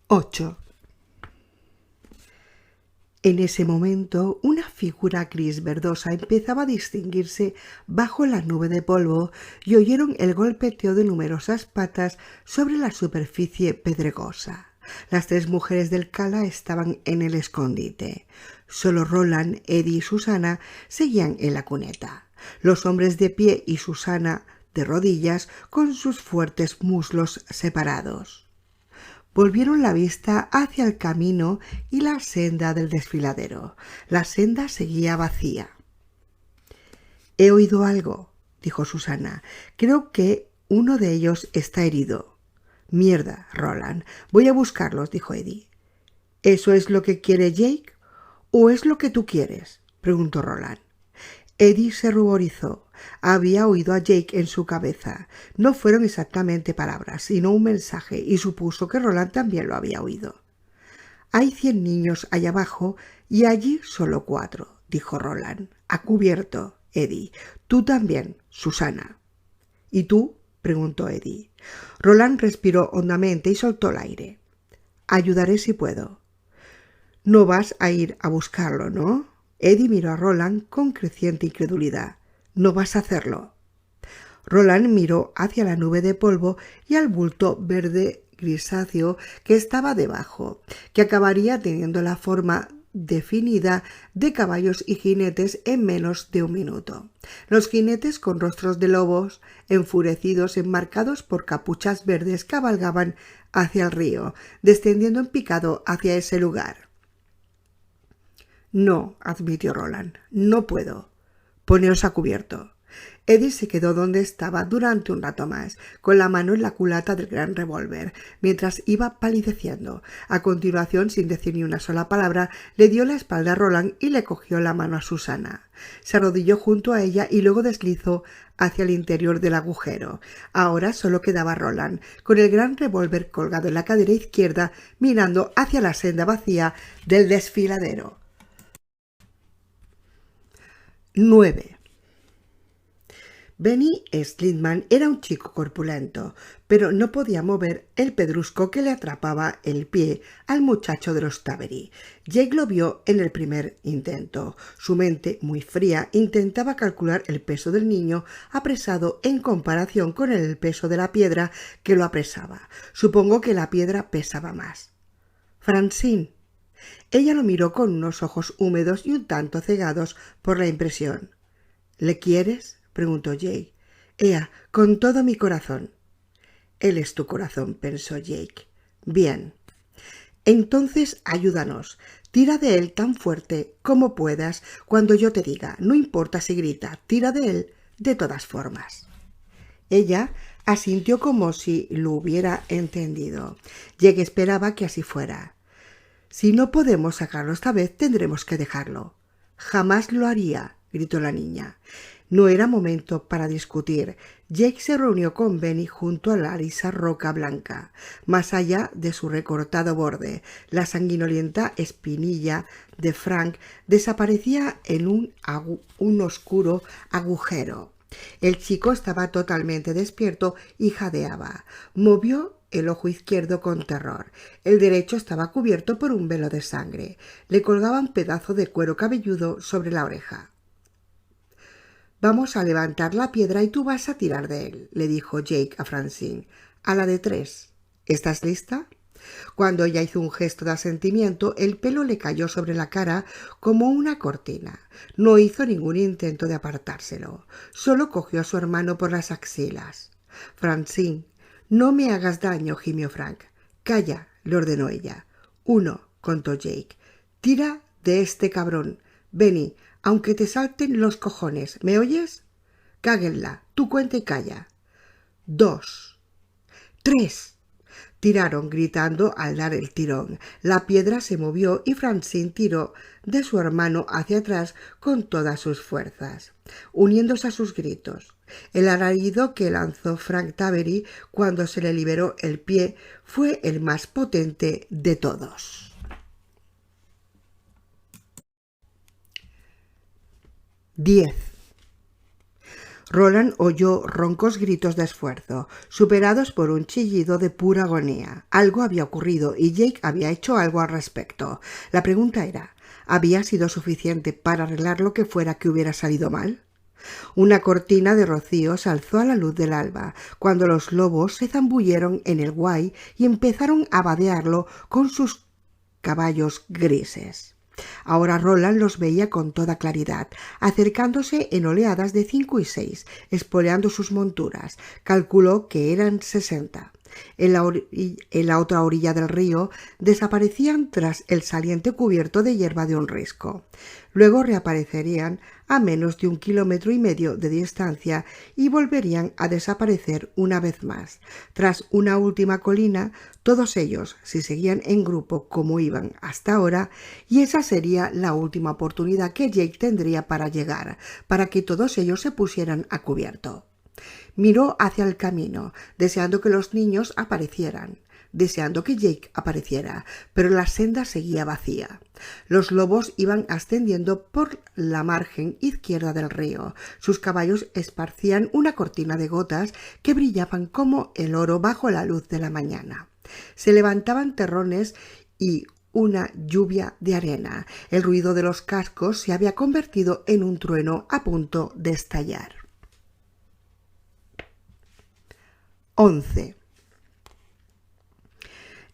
8. En ese momento, una figura gris verdosa empezaba a distinguirse bajo la nube de polvo y oyeron el golpeteo de numerosas patas sobre la superficie pedregosa. Las 3 mujeres del Cala estaban en el escondite. Solo Roland, Eddie y Susana seguían en la cuneta. Los hombres de pie y Susana de rodillas con sus fuertes muslos separados. Volvieron la vista hacia el camino y la senda del desfiladero. La senda seguía vacía. «He oído algo», dijo Susana. «Creo que uno de ellos está herido». «Mierda, Roland. Voy a buscarlos», dijo Eddie. «¿Eso es lo que quiere Jake o es lo que tú quieres?», preguntó Roland. Eddie se ruborizó. Había oído a Jake en su cabeza. No fueron exactamente palabras, sino un mensaje, y supuso que Roland también lo había oído. «Hay 100 niños allá abajo y allí solo 4», dijo Roland. «A cubierto, Eddie. Tú también, Susana». «¿Y tú?», preguntó Eddie. Roland respiró hondamente y soltó el aire. «Ayudaré si puedo». «No vas a ir a buscarlo, ¿no?». Eddie miró a Roland con creciente incredulidad. «¿No vas a hacerlo?». Roland miró hacia la nube de polvo y al bulto verde grisáceo que estaba debajo, que acabaría teniendo la forma definida de caballos y jinetes en menos de un minuto. Los jinetes con rostros de lobos, enfurecidos, enmarcados por capuchas verdes, cabalgaban hacia el río, descendiendo en picado hacia ese lugar. «No», admitió Roland, «no puedo. Poneos a cubierto». Eddie se quedó donde estaba durante un rato más, con la mano en la culata del gran revólver, mientras iba palideciendo. A continuación, sin decir ni una sola palabra, le dio la espalda a Roland y le cogió la mano a Susana. Se arrodilló junto a ella y luego deslizó hacia el interior del agujero. Ahora solo quedaba Roland, con el gran revólver colgado en la cadera izquierda, mirando hacia la senda vacía del desfiladero. 9. Benny Slitman era un chico corpulento, pero no podía mover el pedrusco que le atrapaba el pie al muchacho de los Tavery. Jake lo vio en el primer intento. Su mente, muy fría, intentaba calcular el peso del niño apresado en comparación con el peso de la piedra que lo apresaba. Supongo que la piedra pesaba más. «Francine». Ella lo miró con unos ojos húmedos y un tanto cegados por la impresión. «¿Le quieres?», preguntó Jake. «Ea, con todo mi corazón». «Él es tu corazón», pensó Jake. «Bien. Entonces ayúdanos. Tira de él tan fuerte como puedas cuando yo te diga. No importa si grita, tira de él de todas formas». Ella asintió como si lo hubiera entendido. Jake esperaba que así fuera. «Si no podemos sacarlo esta vez, tendremos que dejarlo». «Jamás lo haría», gritó la niña. No era momento para discutir. Jake se reunió con Benny junto a la lisa roca blanca. Más allá de su recortado borde, la sanguinolenta espinilla de Frank desaparecía en un oscuro agujero. El chico estaba totalmente despierto y jadeaba. Movió el ojo izquierdo con terror. El derecho estaba cubierto por un velo de sangre. Le colgaba un pedazo de cuero cabelludo sobre la oreja. «Vamos a levantar la piedra y tú vas a tirar de él», le dijo Jake a Francine. «A la de 3. ¿Estás lista?». Cuando ella hizo un gesto de asentimiento, el pelo le cayó sobre la cara como una cortina. No hizo ningún intento de apartárselo. Solo cogió a su hermano por las axilas. «Francine, no me hagas daño», gimió Frank. «Calla», le ordenó ella. 1, contó Jake. «Tira de este cabrón. Benny, aunque te salten los cojones, ¿me oyes? Cáguenla, tú cuenta y calla». 2. 3. Tiraron gritando al dar el tirón. La piedra se movió y Francine tiró de su hermano hacia atrás con todas sus fuerzas, uniéndose a sus gritos. El alarido que lanzó Frank Tavery cuando se le liberó el pie fue el más potente de todos. 10. Roland oyó roncos gritos de esfuerzo, superados por un chillido de pura agonía. Algo había ocurrido y Jake había hecho algo al respecto. La pregunta era, ¿había sido suficiente para arreglar lo que fuera que hubiera salido mal? Una cortina de rocío se alzó a la luz del alba, cuando los lobos se zambulleron en el Wye y empezaron a vadearlo con sus caballos grises. Ahora Roland los veía con toda claridad, acercándose en oleadas de 5 y 6, espoleando sus monturas. Calculó que eran 60. En la otra orilla del río desaparecían tras el saliente cubierto de hierba de un risco. Luego reaparecerían a menos de 1,5 kilómetros de distancia y volverían a desaparecer una vez más. Tras una última colina, todos ellos, si seguían en grupo como iban hasta ahora, y esa sería la última oportunidad que Jake tendría para llegar, para que todos ellos se pusieran a cubierto. Miró hacia el camino, deseando que los niños aparecieran, deseando que Jake apareciera, pero la senda seguía vacía. Los lobos iban ascendiendo por la margen izquierda del río. Sus caballos esparcían una cortina de gotas que brillaban como el oro bajo la luz de la mañana. Se levantaban terrones y una lluvia de arena. El ruido de los cascos se había convertido en un trueno a punto de estallar. 11.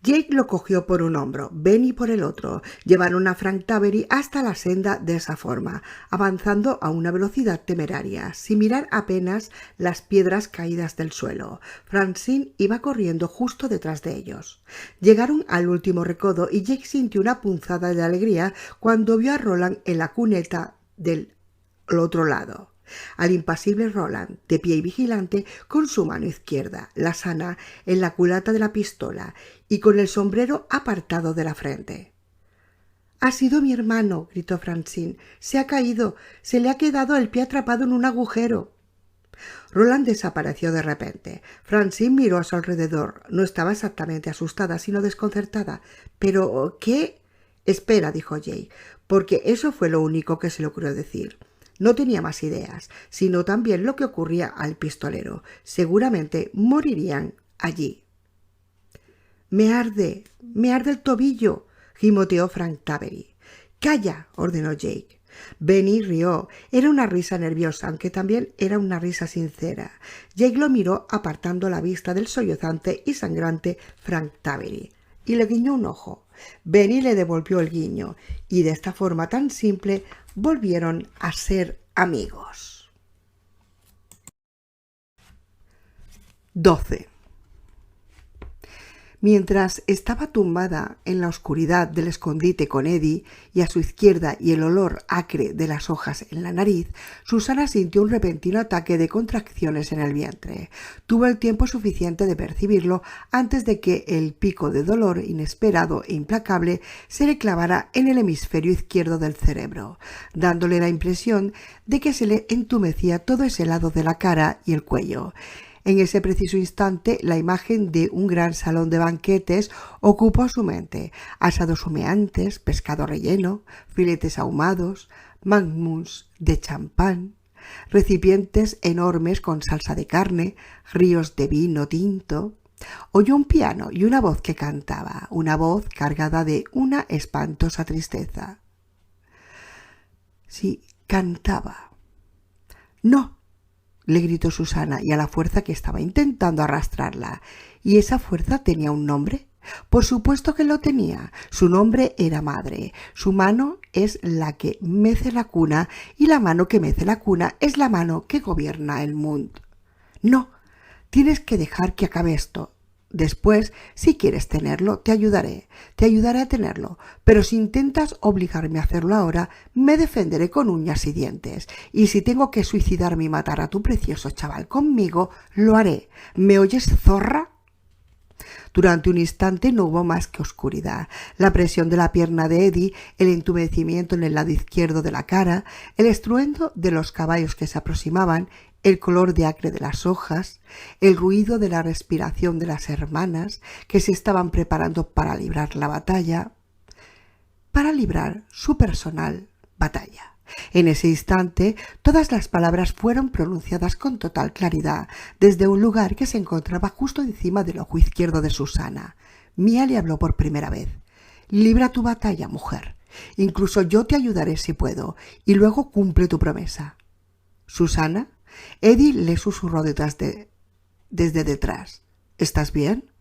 Jake lo cogió por un hombro, Benny por el otro. Llevaron a Frank Tavery hasta la senda de esa forma, avanzando a una velocidad temeraria, sin mirar apenas las piedras caídas del suelo. Francine iba corriendo justo detrás de ellos. Llegaron al último recodo y Jake sintió una punzada de alegría cuando vio a Roland en la cuneta del otro lado. Al impasible Roland, de pie y vigilante, con su mano izquierda, la sana, en la culata de la pistola y con el sombrero apartado de la frente. «Ha sido mi hermano», gritó Francine. «Se ha caído. Se le ha quedado el pie atrapado en un agujero». Roland desapareció de repente. Francine miró a su alrededor. No estaba exactamente asustada, sino desconcertada. «¿Pero qué?» «Espera», dijo Jake, porque eso fue lo único que se le ocurrió decir. No tenía más ideas, sino también lo que ocurría al pistolero. Seguramente morirían allí. Me arde el tobillo», gimoteó Frank Tavery. «Calla», ordenó Jake. Benny rió. Era una risa nerviosa, aunque también era una risa sincera. Jake lo miró apartando la vista del sollozante y sangrante Frank Tavery y le guiñó un ojo. Benny le devolvió el guiño y de esta forma tan simple volvieron a ser amigos. 12. Mientras estaba tumbada en la oscuridad del escondite con Eddie y a su izquierda y el olor acre de las hojas en la nariz, Susana sintió un repentino ataque de contracciones en el vientre. Tuvo el tiempo suficiente de percibirlo antes de que el pico de dolor inesperado e implacable se le clavara en el hemisferio izquierdo del cerebro, dándole la impresión de que se le entumecía todo ese lado de la cara y el cuello. En ese preciso instante, la imagen de un gran salón de banquetes ocupó su mente. Asados humeantes, pescado relleno, filetes ahumados, magnums de champán, recipientes enormes con salsa de carne, ríos de vino tinto. Oyó un piano y una voz que cantaba, una voz cargada de una espantosa tristeza. Sí, cantaba. «No», le gritó Susana, y a la fuerza que estaba intentando arrastrarla. ¿Y esa fuerza tenía un nombre? Por supuesto que lo tenía. Su nombre era madre. Su mano es la que mece la cuna y la mano que mece la cuna es la mano que gobierna el mundo. No, tienes que dejar que acabe esto. Después, si quieres tenerlo, te ayudaré a tenerlo, pero si intentas obligarme a hacerlo ahora, me defenderé con uñas y dientes, y si tengo que suicidarme y matar a tu precioso chaval conmigo, lo haré. ¿Me oyes, zorra? Durante un instante no hubo más que oscuridad. La presión de la pierna de Eddie, el entumecimiento en el lado izquierdo de la cara, el estruendo de los caballos que se aproximaban, el color de acre de las hojas, el ruido de la respiración de las hermanas que se estaban preparando para librar la batalla, para librar su personal batalla. En ese instante, todas las palabras fueron pronunciadas con total claridad, desde un lugar que se encontraba justo encima del ojo izquierdo de Susana. Mia le habló por primera vez. «Libra tu batalla, mujer. Incluso yo te ayudaré si puedo, y luego cumple tu promesa». «¿Susana?» Eddie le susurró desde detrás. «¿Estás bien?»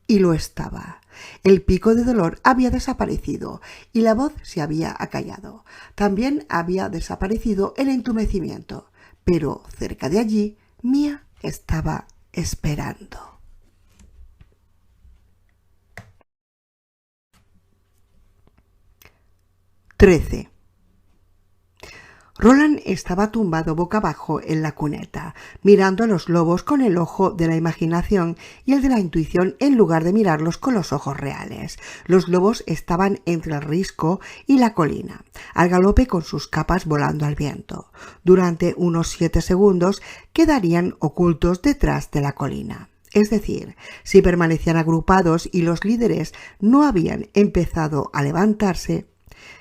Y lo estaba. El pico de dolor había desaparecido y la voz se había acallado. También había desaparecido el entumecimiento, pero cerca de allí Mia estaba esperando. XIII. Roland estaba tumbado boca abajo en la cuneta, mirando a los lobos con el ojo de la imaginación y el de la intuición en lugar de mirarlos con los ojos reales. Los lobos estaban entre el risco y la colina, al galope con sus capas volando al viento. Durante unos 7 segundos quedarían ocultos detrás de la colina. Es decir, si permanecían agrupados y los líderes no habían empezado a levantarse,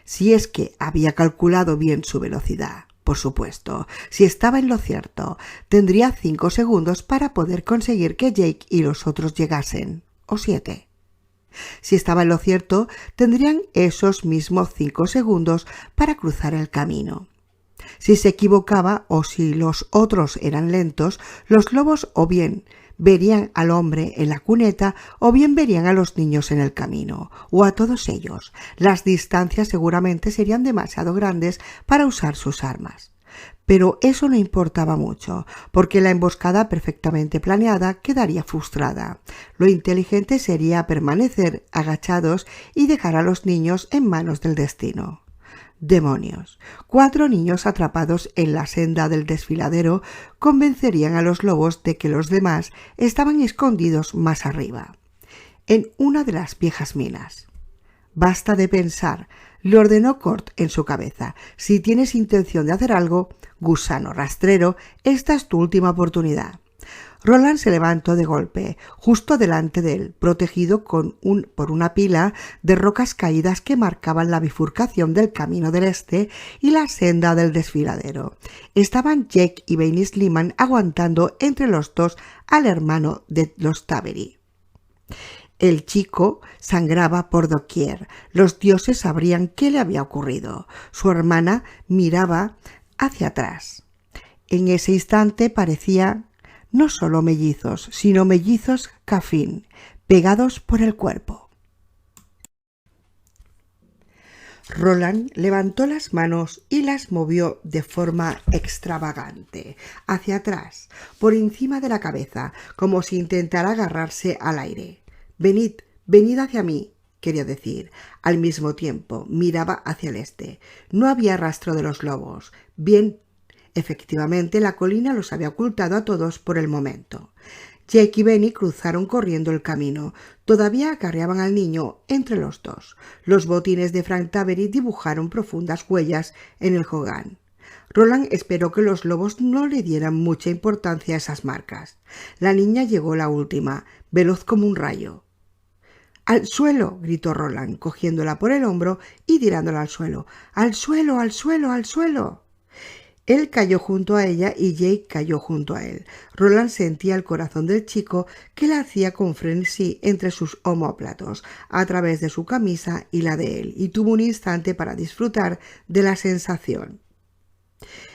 si es que había calculado bien su velocidad, por supuesto, si estaba en lo cierto, tendría 5 segundos para poder conseguir que Jake y los otros llegasen, o 7. Si estaba en lo cierto, tendrían esos mismos 5 segundos para cruzar el camino. Si se equivocaba o si los otros eran lentos, los lobos o bien verían al hombre en la cuneta o bien verían a los niños en el camino, o a todos ellos. Las distancias seguramente serían demasiado grandes para usar sus armas. Pero eso no importaba mucho, porque la emboscada perfectamente planeada quedaría frustrada. Lo inteligente sería permanecer agachados y dejar a los niños en manos del destino. Demonios. 4 niños atrapados en la senda del desfiladero convencerían a los lobos de que los demás estaban escondidos más arriba, en una de las viejas minas. «Basta de pensar», le ordenó Cort en su cabeza. «Si tienes intención de hacer algo, gusano rastrero, esta es tu última oportunidad». Roland se levantó de golpe, justo delante de él, protegido por una pila de rocas caídas que marcaban la bifurcación del camino del este y la senda del desfiladero. Estaban Jake y Benny Sliman aguantando entre los dos al hermano de los Tabery. El chico sangraba por doquier. Los dioses sabrían qué le había ocurrido. Su hermana miraba hacia atrás. En ese instante parecía no solo mellizos, sino mellizos Caffin, pegados por el cuerpo. Roland levantó las manos y las movió de forma extravagante, hacia atrás, por encima de la cabeza, como si intentara agarrarse al aire. Venid hacia mí, quería decir. Al mismo tiempo miraba hacia el este. No había rastro de los lobos. Bien, efectivamente, la colina los había ocultado a todos por el momento. Jake y Benny cruzaron corriendo el camino. Todavía acarreaban al niño entre los dos. Los botines de Frank Tabery dibujaron profundas huellas en el Hogan. Roland esperó que los lobos no le dieran mucha importancia a esas marcas. La niña llegó la última, veloz como un rayo. «¡Al suelo!», gritó Roland, cogiéndola por el hombro y tirándola al suelo. «¡Al suelo, al suelo, al suelo!». Él cayó junto a ella y Jake cayó junto a él. Roland sentía el corazón del chico que latía con frenesí entre sus omóplatos, a través de su camisa y la de él, y tuvo un instante para disfrutar de la sensación.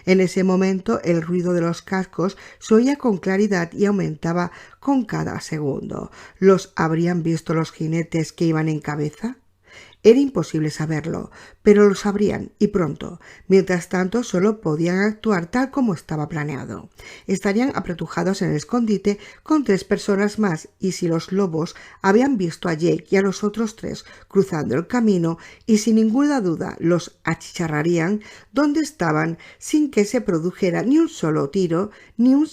En ese momento el ruido de los cascos se oía con claridad y aumentaba con cada segundo. ¿Los habrían visto los jinetes que iban en cabeza? Era imposible saberlo, pero lo sabrían, y pronto. Mientras tanto, solo podían actuar tal como estaba planeado. Estarían apretujados en el escondite con 3 personas más, y si los lobos habían visto a Jake y a los otros 3 cruzando el camino, y sin ninguna duda los achicharrarían donde estaban sin que se produjera ni un solo tiro ni un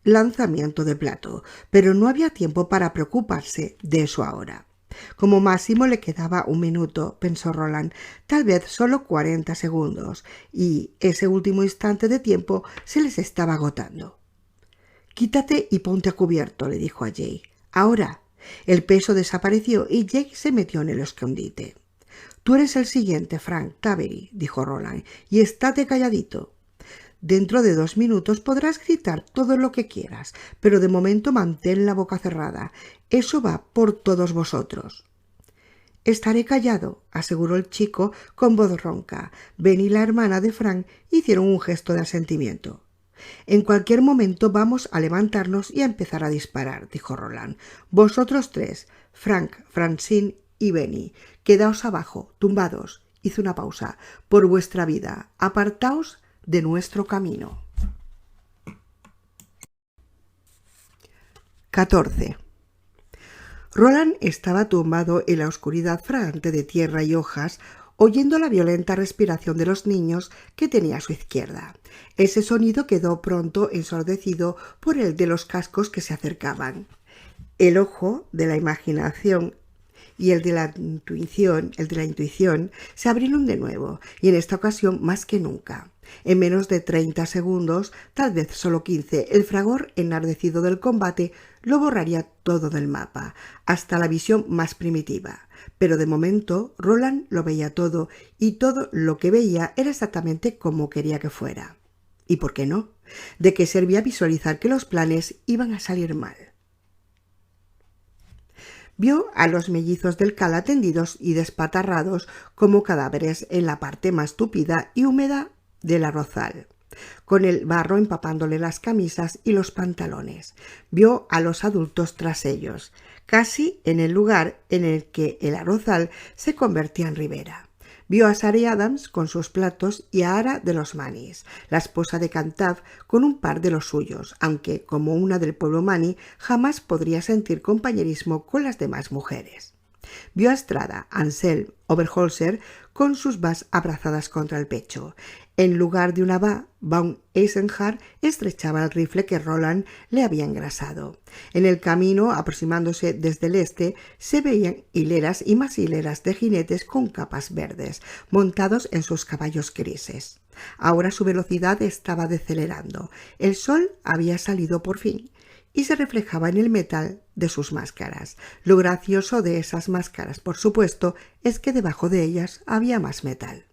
lanzamiento de plato. Pero no había tiempo para preocuparse de eso ahora. Como máximo le quedaba 1 minuto, pensó Roland, tal vez solo 40 segundos, y ese último instante de tiempo se les estaba agotando. «Quítate y ponte a cubierto», le dijo a Jake. «Ahora». El peso desapareció y Jake se metió en el escondite. Tú eres el siguiente, Frank Tavery, dijo Roland, y estate calladito. Dentro de 2 minutos podrás gritar todo lo que quieras, pero de momento mantén la boca cerrada. Eso va por todos vosotros. Estaré callado, aseguró el chico con voz ronca. Ben y la hermana de Frank hicieron un gesto de asentimiento. En cualquier momento vamos a levantarnos y a empezar a disparar, dijo Roland. Vosotros 3, Frank, Francine y Benny, quedaos abajo, tumbados. Hizo una pausa. Por vuestra vida, apartaos de nuestro camino. 14. Roland estaba tumbado en la oscuridad fragante de tierra y hojas, oyendo la violenta respiración de los niños que tenía a su izquierda. Ese sonido quedó pronto ensordecido por el de los cascos que se acercaban. El ojo de la imaginación y el de la intuición se abrieron de nuevo, y en esta ocasión más que nunca. En menos de 30 segundos, tal vez solo 15, el fragor enardecido del combate lo borraría todo del mapa, hasta la visión más primitiva. Pero de momento Roland lo veía todo, y todo lo que veía era exactamente como quería que fuera. ¿Y por qué no? ¿De qué servía visualizar que los planes iban a salir mal? Vio a los mellizos del Cala tendidos y despatarrados como cadáveres en la parte más tupida y húmeda del arrozal, con el barro empapándole las camisas y los pantalones. Vio a los adultos tras ellos, casi en el lugar en el que el arrozal se convertía en ribera. Vio a Sary Adams con sus platos y a Ara de los Manis, la esposa de Cantab, con un par de los suyos, aunque, como una del pueblo Mani, jamás podría sentir compañerismo con las demás mujeres. Vio a Estrada, Ansel, Oberholzer, con sus vas abrazadas contra el pecho. En lugar de una va, Von Eisenhardt estrechaba el rifle que Roland le había engrasado. En el camino, aproximándose desde el este, se veían hileras y más hileras de jinetes con capas verdes, montados en sus caballos grises. Ahora su velocidad estaba decelerando. El sol había salido por fin y se reflejaba en el metal de sus máscaras. Lo gracioso de esas máscaras, por supuesto, es que debajo de ellas había más metal.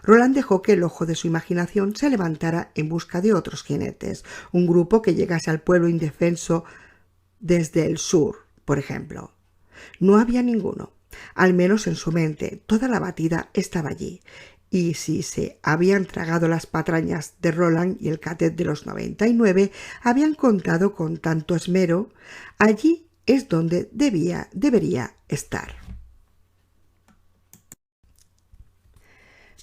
Roland dejó que el ojo de su imaginación se levantara en busca de otros jinetes, un grupo que llegase al pueblo indefenso desde el sur, por ejemplo. No había ninguno, al menos en su mente. Toda la batida estaba allí, y si se habían tragado las patrañas de Roland y el cadet de los 99 habían contado con tanto esmero, allí es donde debería estar.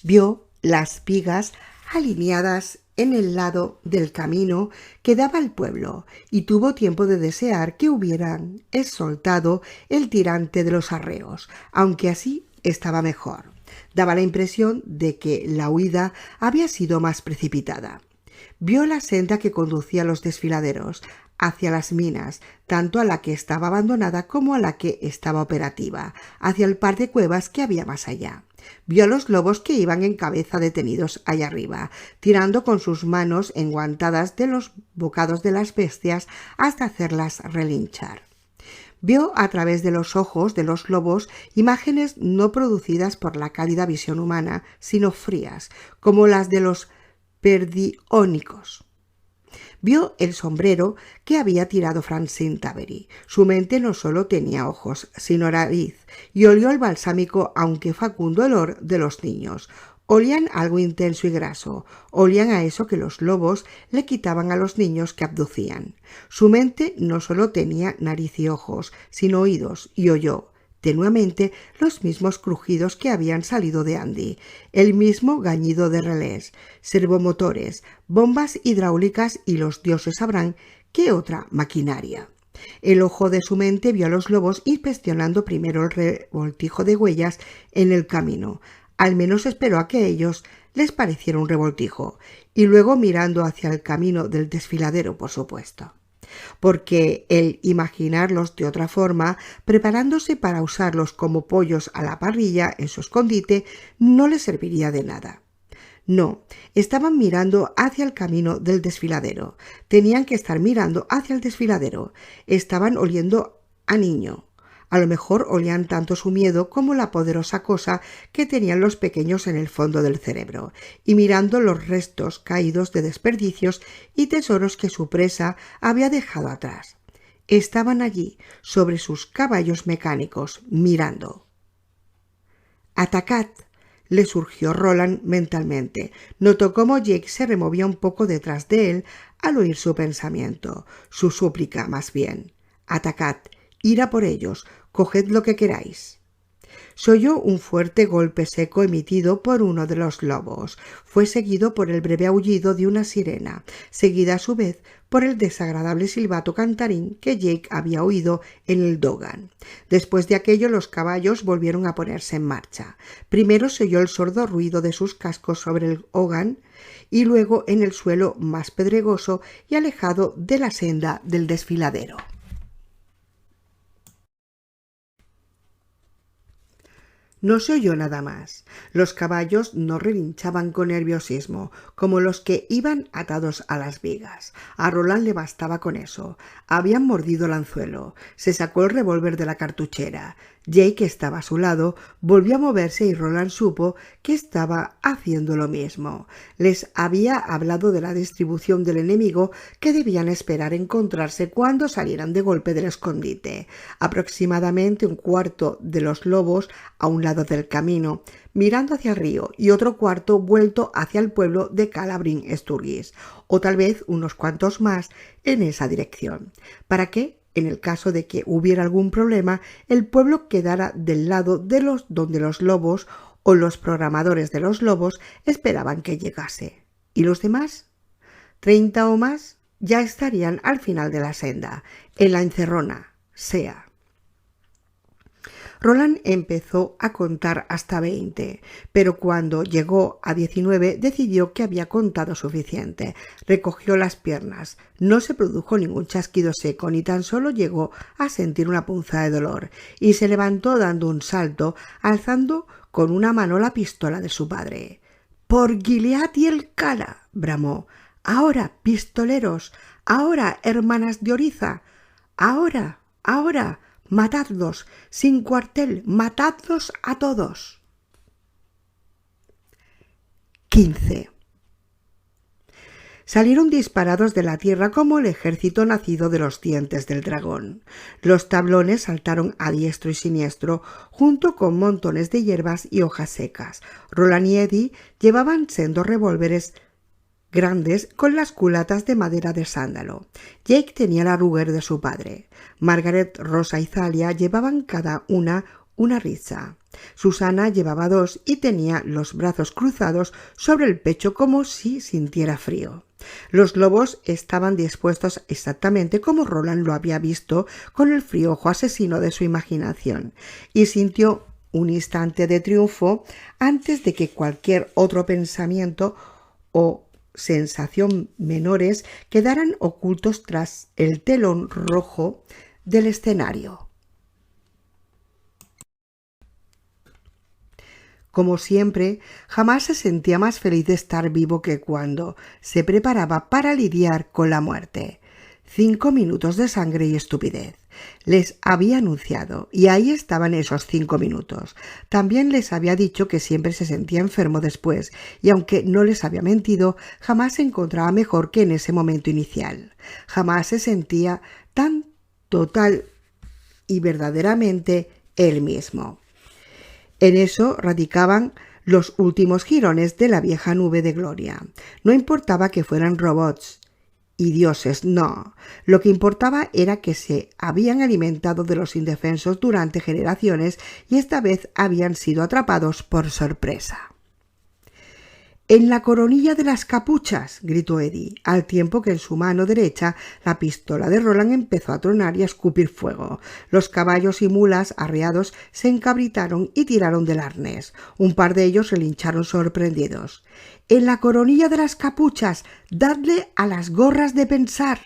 Vio las vigas alineadas en el lado del camino que daba al pueblo y tuvo tiempo de desear que hubieran soltado el tirante de los arreos, aunque así estaba mejor. Daba la impresión de que la huida había sido más precipitada. Vio la senda que conducía a los desfiladeros, hacia las minas, tanto a la que estaba abandonada como a la que estaba operativa, hacia el par de cuevas que había más allá. Vio a los lobos que iban en cabeza detenidos allá arriba, tirando con sus manos enguantadas de los bocados de las bestias hasta hacerlas relinchar. Vio a través de los ojos de los lobos imágenes no producidas por la cálida visión humana, sino frías, como las de los perdiónicos. Vio el sombrero que había tirado Francine Tavery. Su mente no solo tenía ojos, sino nariz, y olió el balsámico aunque facundo olor de los niños. Olían algo intenso y graso, olían a eso que los lobos le quitaban a los niños que abducían. Su mente no solo tenía nariz y ojos, sino oídos, y oyó tenuemente los mismos crujidos que habían salido de Andy, el mismo gañido de relés, servomotores, bombas hidráulicas y los dioses sabrán qué otra maquinaria. El ojo de su mente vio a los lobos inspeccionando primero el revoltijo de huellas en el camino. Al menos esperó a que ellos les pareciera un revoltijo, y luego mirando hacia el camino del desfiladero, por supuesto. Porque el imaginarlos de otra forma, preparándose para usarlos como pollos a la parrilla en su escondite, no les serviría de nada. No, estaban mirando hacia el camino del desfiladero. Tenían que estar mirando hacia el desfiladero. Estaban oliendo a niño, A lo mejor olían tanto su miedo como la poderosa cosa que tenían los pequeños en el fondo del cerebro, y mirando los restos caídos de desperdicios y tesoros que su presa había dejado atrás. Estaban allí, sobre sus caballos mecánicos, mirando. «Atacad», le surgió Roland mentalmente. Notó cómo Jake se removía un poco detrás de él al oír su pensamiento, su súplica más bien. «Atacad, id a por ellos, coged lo que queráis». Se oyó un fuerte golpe seco emitido por uno de los lobos. Fue seguido por el breve aullido de una sirena, seguida a su vez por el desagradable silbato cantarín que Jake había oído en el Dogan. Después de aquello los caballos volvieron a ponerse en marcha. Primero se oyó el sordo ruido de sus cascos sobre el Hogan y luego en el suelo más pedregoso y alejado de la senda del desfiladero. No se oyó nada más. Los caballos no relinchaban con nerviosismo, como los que iban atados a las vigas. A Roland le bastaba con eso. Habían mordido el anzuelo. Se sacó el revólver de la cartuchera. Jake estaba a su lado, volvió a moverse y Roland supo que estaba haciendo lo mismo. Les había hablado de la distribución del enemigo que debían esperar encontrarse cuando salieran de golpe del escondite. Aproximadamente un cuarto de los lobos a un lado del camino, mirando hacia el río, y otro cuarto vuelto hacia el pueblo de Calabrin Sturgis, o tal vez unos cuantos más en esa dirección. ¿Para qué? En el caso de que hubiera algún problema, el pueblo quedara del lado de donde los lobos o los programadores de los lobos esperaban que llegase. ¿Y los demás? 30 o más ya estarían al final de la senda, en la encerrona, sea. Roland empezó a contar hasta 20, pero cuando llegó a 19 decidió que había contado suficiente. Recogió las piernas. No se produjo ningún chasquido seco, ni tan solo llegó a sentir una punzada de dolor, y se levantó dando un salto, alzando con una mano la pistola de su padre. «¡Por Gilead y el Cala!», bramó. «¡Ahora, pistoleros! ¡Ahora, hermanas de Oriza! ¡Ahora! ¡Ahora! ¡Matadlos! ¡Sin cuartel! ¡Matadlos a todos!». 15. Salieron disparados de la tierra como el ejército nacido de los dientes del dragón. Los tablones saltaron a diestro y siniestro, junto con montones de hierbas y hojas secas. Roland y Eddie llevaban sendos revólveres grandes con las culatas de madera de sándalo. Jake tenía la Ruger de su padre. Margaret, Rosa y Thalia llevaban cada una risa. Susana llevaba 2 y tenía los brazos cruzados sobre el pecho como si sintiera frío. Los lobos estaban dispuestos exactamente como Roland lo había visto con el frío ojo asesino de su imaginación, y sintió un instante de triunfo antes de que cualquier otro pensamiento o sensación menores quedaran ocultos tras el telón rojo del escenario. Como siempre, jamás se sentía más feliz de estar vivo que cuando se preparaba para lidiar con la muerte. 5 minutos de sangre y estupidez. Les había anunciado, y ahí estaban esos 5 minutos. También les había dicho que siempre se sentía enfermo después, y aunque no les había mentido, jamás se encontraba mejor que en ese momento inicial. Jamás se sentía tan total y verdaderamente él mismo. En eso radicaban los últimos jirones de la vieja nube de gloria. No importaba que fueran robots y dioses, no. Lo que importaba era que se habían alimentado de los indefensos durante generaciones y esta vez habían sido atrapados por sorpresa. «¡En la coronilla de las capuchas!», gritó Eddie, al tiempo que en su mano derecha la pistola de Roland empezó a tronar y a escupir fuego. Los caballos y mulas arreados se encabritaron y tiraron del arnés. Un par de ellos relincharon sorprendidos. «¡En la coronilla de las capuchas! ¡Dadle a las gorras de pensar!».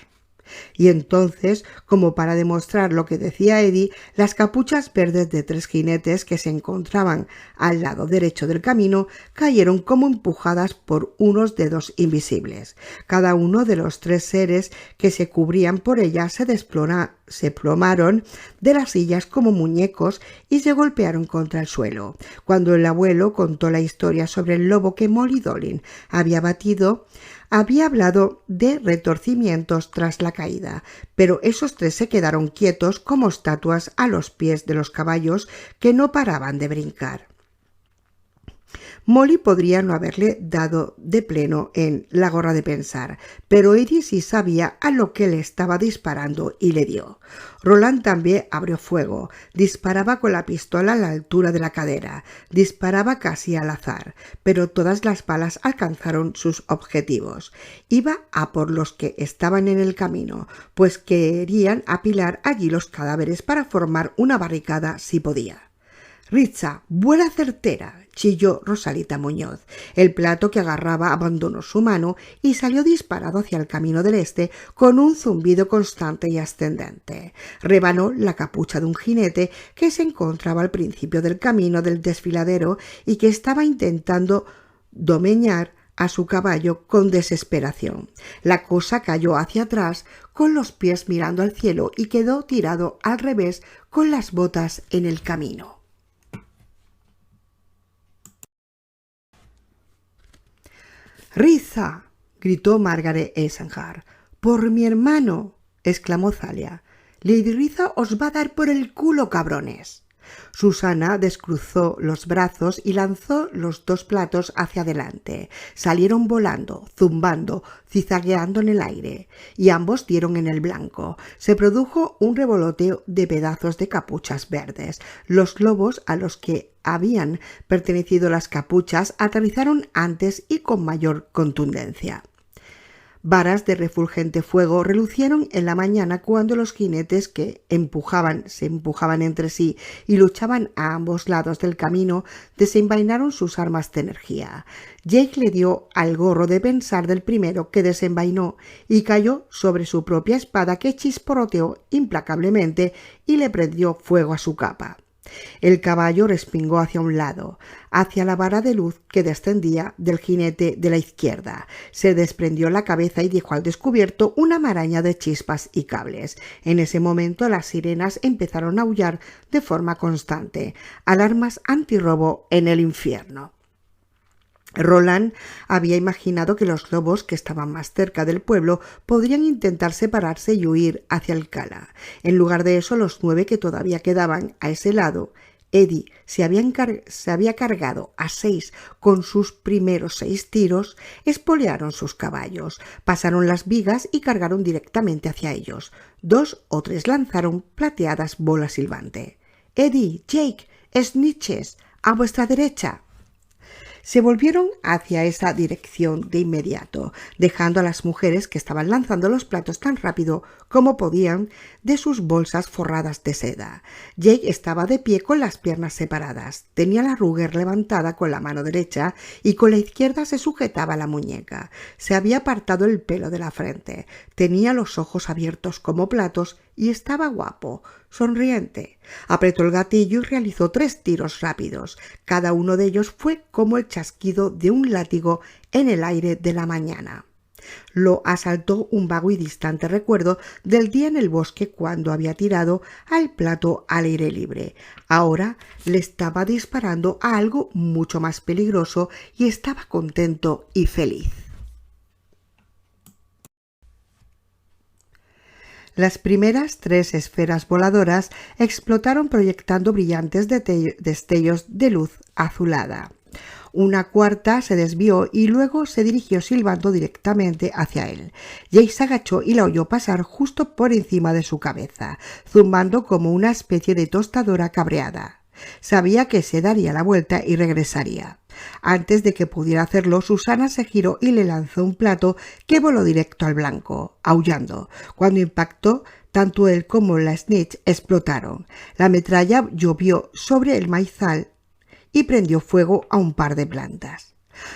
Y entonces, como para demostrar lo que decía Eddie, las capuchas verdes de 3 jinetes que se encontraban al lado derecho del camino cayeron como empujadas por unos dedos invisibles. Cada uno de los 3 seres que se cubrían por ella se plomaron de las sillas como muñecos y se golpearon contra el suelo. Cuando el abuelo contó la historia sobre el lobo que Molly Dolin había batido, había hablado de retorcimientos tras la caída, pero esos 3 se quedaron quietos como estatuas a los pies de los caballos que no paraban de brincar. Molly podría no haberle dado de pleno en la gorra de pensar, pero Eddie sí sabía a lo que le estaba disparando y le dio. Roland también abrió fuego, disparaba con la pistola a la altura de la cadera, disparaba casi al azar, pero todas las balas alcanzaron sus objetivos. Iba a por los que estaban en el camino, pues querían apilar allí los cadáveres para formar una barricada si podía. «Ritza, buena certera», chilló Rosalita Muñoz. El plato que agarraba abandonó su mano y salió disparado hacia el camino del este con un zumbido constante y ascendente. Rebanó la capucha de un jinete que se encontraba al principio del camino del desfiladero y que estaba intentando domeñar a su caballo con desesperación. La cosa cayó hacia atrás con los pies mirando al cielo y quedó tirado al revés con las botas en el camino. «¡Riza!», gritó Margaret Eisenhart. «¡Por mi hermano!», exclamó Thalia. «Lady Riza os va a dar por el culo, cabrones». Susana descruzó los brazos y lanzó los 2 platos hacia adelante. Salieron volando, zumbando, zigzagueando en el aire, y ambos dieron en el blanco. Se produjo un revoloteo de pedazos de capuchas verdes. Los lobos a los que habían pertenecido las capuchas aterrizaron antes y con mayor contundencia. Varas de refulgente fuego relucieron en la mañana cuando los jinetes que se empujaban entre sí y luchaban a ambos lados del camino desenvainaron sus armas de energía. Jake le dio al gorro de pensar del primero que desenvainó y cayó sobre su propia espada que chisporroteó implacablemente y le prendió fuego a su capa. El caballo respingó hacia un lado, hacia la vara de luz que descendía del jinete de la izquierda. Se desprendió la cabeza y dejó al descubierto una maraña de chispas y cables. En ese momento las sirenas empezaron a aullar de forma constante. Alarmas antirrobo en el infierno. Roland había imaginado que los lobos que estaban más cerca del pueblo podrían intentar separarse y huir hacia el Cala. En lugar de eso, los 9 que todavía quedaban a ese lado, Eddie se había cargado a 6 con sus primeros 6 tiros, espolearon sus caballos, pasaron las vigas y cargaron directamente hacia ellos. 2 o 3 lanzaron plateadas bolas silbante. «Eddie, Jake, snitches, a vuestra derecha». Se volvieron hacia esa dirección de inmediato, dejando a las mujeres que estaban lanzando los platos tan rápido como podían de sus bolsas forradas de seda. Jake estaba de pie con las piernas separadas, tenía la Ruger levantada con la mano derecha y con la izquierda se sujetaba la muñeca. Se había apartado el pelo de la frente, tenía los ojos abiertos como platos y estaba guapo, sonriente. Apretó el gatillo y realizó 3 tiros rápidos. Cada uno de ellos fue como el chasquido de un látigo en el aire de la mañana. Lo asaltó un vago y distante recuerdo del día en el bosque cuando había tirado al plato al aire libre. Ahora le estaba disparando a algo mucho más peligroso y estaba contento y feliz. Las primeras 3 esferas voladoras explotaron proyectando brillantes destellos de luz azulada. Una cuarta se desvió y luego se dirigió silbando directamente hacia él. Jake se agachó y la oyó pasar justo por encima de su cabeza, zumbando como una especie de tostadora cabreada. Sabía que se daría la vuelta y regresaría. Antes de que pudiera hacerlo, Susana se giró y le lanzó un plato que voló directo al blanco, aullando. Cuando impactó, tanto él como la snitch explotaron. La metralla llovió sobre el maizal y prendió fuego a un par de plantas.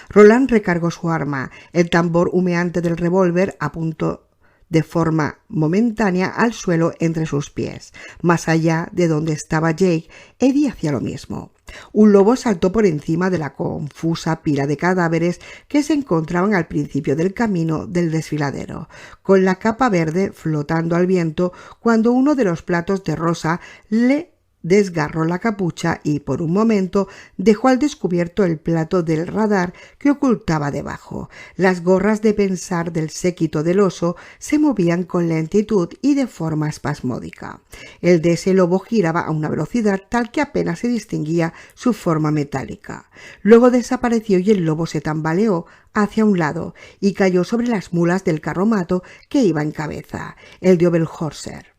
Roland recargó su arma. El tambor humeante del revólver a punto de forma momentánea al suelo entre sus pies. Más allá de donde estaba Jake, Eddie hacía lo mismo. Un lobo saltó por encima de la confusa pila de cadáveres que se encontraban al principio del camino del desfiladero, con la capa verde flotando al viento cuando uno de los platos de Rosa le desgarró la capucha y por un momento dejó al descubierto el plato del radar que ocultaba debajo. Las gorras de pensar del séquito del oso se movían con lentitud y de forma espasmódica. El de ese lobo giraba a una velocidad tal que apenas se distinguía su forma metálica. Luego desapareció y el lobo se tambaleó hacia un lado y cayó sobre las mulas del carromato que iba en cabeza, el de Oberhörser.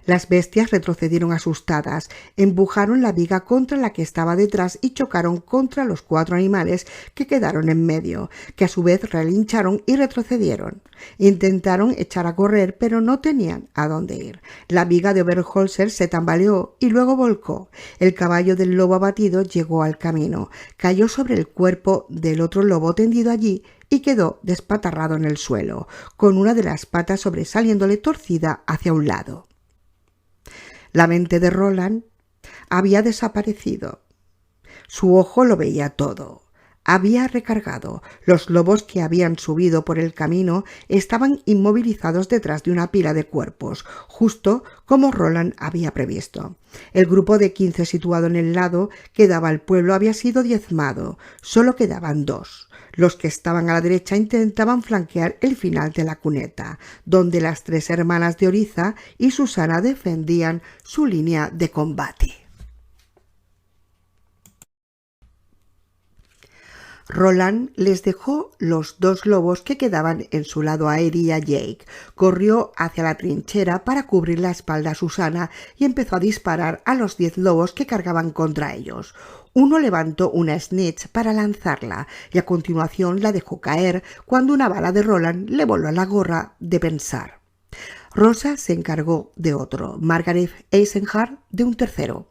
Las bestias retrocedieron asustadas, empujaron la viga contra la que estaba detrás y chocaron contra los 4 animales que quedaron en medio, que a su vez relincharon y retrocedieron. Intentaron echar a correr, pero no tenían a dónde ir. La viga de Oberhörser se tambaleó y luego volcó. El caballo del lobo abatido llegó al camino, cayó sobre el cuerpo del otro lobo tendido allí y quedó despatarrado en el suelo, con una de las patas sobresaliéndole torcida hacia un lado. La mente de Roland había desaparecido. Su ojo lo veía todo. Había recargado. Los lobos que habían subido por el camino estaban inmovilizados detrás de una pila de cuerpos, justo como Roland había previsto. El grupo de 15 situado en el lado que daba al pueblo había sido diezmado. Solo quedaban 2. Los que estaban a la derecha intentaban flanquear el final de la cuneta, donde las 3 hermanas de Oriza y Susana defendían su línea de combate. Roland les dejó los 2 lobos que quedaban en su lado a Eddie y a Jake. Corrió hacia la trinchera para cubrir la espalda a Susana y empezó a disparar a los 10 lobos que cargaban contra ellos. Uno levantó una snitch para lanzarla y a continuación la dejó caer cuando una bala de Roland le voló a la gorra de pensar. Rosa se encargó de otro, Margaret Eisenhardt de un tercero.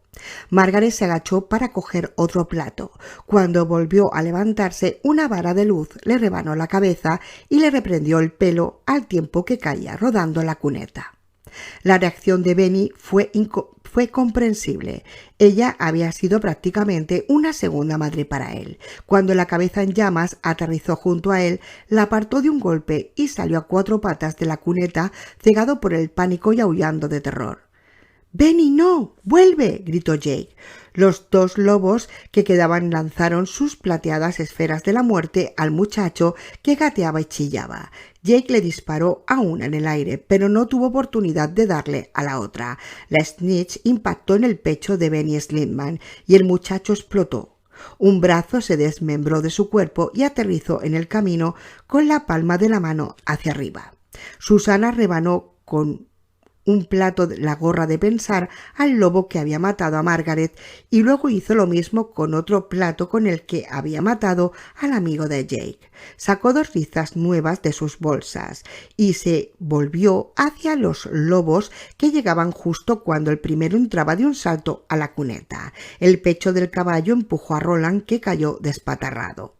Margaret se agachó para coger otro plato. Cuando volvió a levantarse, una vara de luz le rebanó la cabeza y le reprendió el pelo al tiempo que caía rodando la cuneta. La reacción de Benny fue comprensible. Ella había sido prácticamente una segunda madre para él. Cuando la cabeza en llamas aterrizó junto a él, la apartó de un golpe y salió a 4 patas de la cuneta, cegado por el pánico y aullando de terror. «¡Benny, no! ¡Vuelve!», gritó Jake. Los 2 lobos que quedaban lanzaron sus plateadas esferas de la muerte al muchacho que gateaba y chillaba. Jake le disparó a una en el aire, pero no tuvo oportunidad de darle a la otra. La snitch impactó en el pecho de Benny Slintman y el muchacho explotó. Un brazo se desmembró de su cuerpo y aterrizó en el camino con la palma de la mano hacia arriba. Susana rebanó con un plato de la gorra de pensar al lobo que había matado a Margaret y luego hizo lo mismo con otro plato con el que había matado al amigo de Jake. Sacó 2 rizas nuevas de sus bolsas y se volvió hacia los lobos que llegaban justo cuando el primero entraba de un salto a la cuneta. El pecho del caballo empujó a Roland, que cayó despatarrado.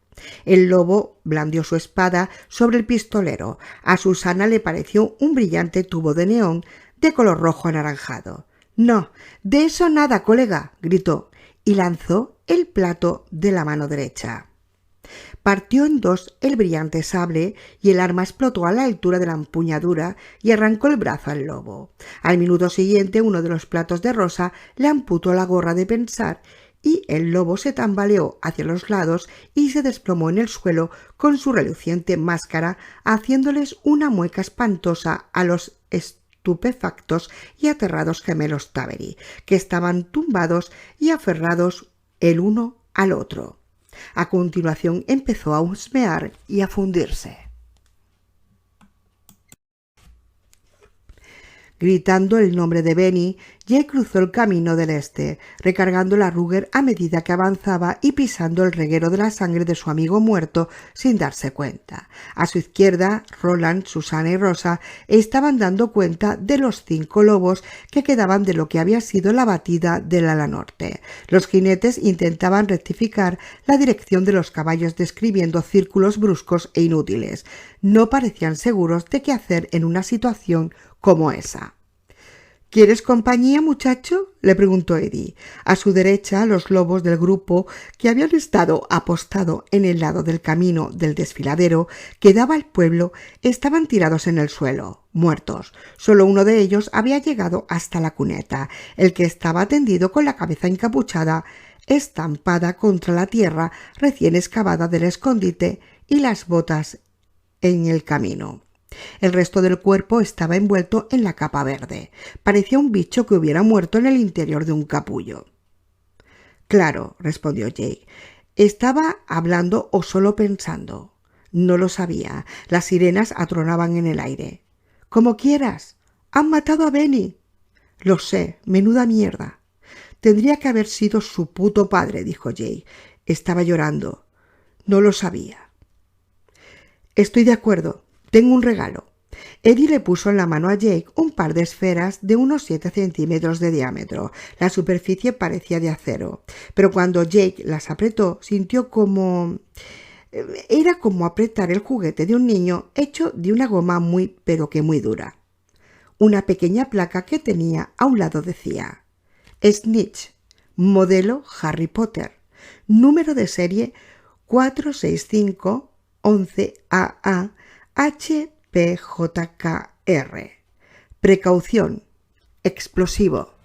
El lobo blandió su espada sobre el pistolero. A Susana le pareció un brillante tubo de neón de color rojo anaranjado. «No, de eso nada, colega», gritó, y lanzó el plato de la mano derecha. Partió en 2 el brillante sable y el arma explotó a la altura de la empuñadura y arrancó el brazo al lobo. Al minuto siguiente, uno de los platos de Rosa le amputó la gorra de pensar y el lobo se tambaleó hacia los lados y se desplomó en el suelo con su reluciente máscara, haciéndoles una mueca espantosa a los estupefactos y aterrados gemelos Taberi, que estaban tumbados y aferrados el uno al otro. A continuación empezó a husmear y a fundirse. Gritando el nombre de Benny, Jake cruzó el camino del este, recargando la Ruger a medida que avanzaba y pisando el reguero de la sangre de su amigo muerto sin darse cuenta. A su izquierda, Roland, Susana y Rosa estaban dando cuenta de los 5 lobos que quedaban de lo que había sido la batida del ala norte. Los jinetes intentaban rectificar la dirección de los caballos describiendo círculos bruscos e inútiles. No parecían seguros de qué hacer en una situación como esa. ¿Quieres compañía, muchacho?, le preguntó Eddie. A su derecha, los lobos del grupo, que habían estado apostado en el lado del camino del desfiladero que daba al pueblo, estaban tirados en el suelo, muertos. Solo uno de ellos había llegado hasta la cuneta, el que estaba tendido con la cabeza encapuchada, estampada contra la tierra recién excavada del escondite y las botas en el camino. El resto del cuerpo estaba envuelto en la capa verde. Parecía un bicho que hubiera muerto en el interior de un capullo. Claro, respondió Jake. ¿Estaba hablando o solo pensando? No lo sabía. Las sirenas atronaban en el aire. Como quieras. Han matado a Benny. Lo sé, menuda mierda. Tendría que haber sido su puto padre, dijo Jake. Estaba llorando. No lo sabía. Estoy de acuerdo. Tengo un regalo. Eddie le puso en la mano a Jake un par de esferas de unos 7 centímetros de diámetro. La superficie parecía de acero, pero cuando Jake las apretó sintió como... Era como apretar el juguete de un niño hecho de una goma pero que muy dura. Una pequeña placa que tenía a un lado decía: Snitch, modelo Harry Potter, número de serie 46511AA HPJKR. Precaución. Explosivo.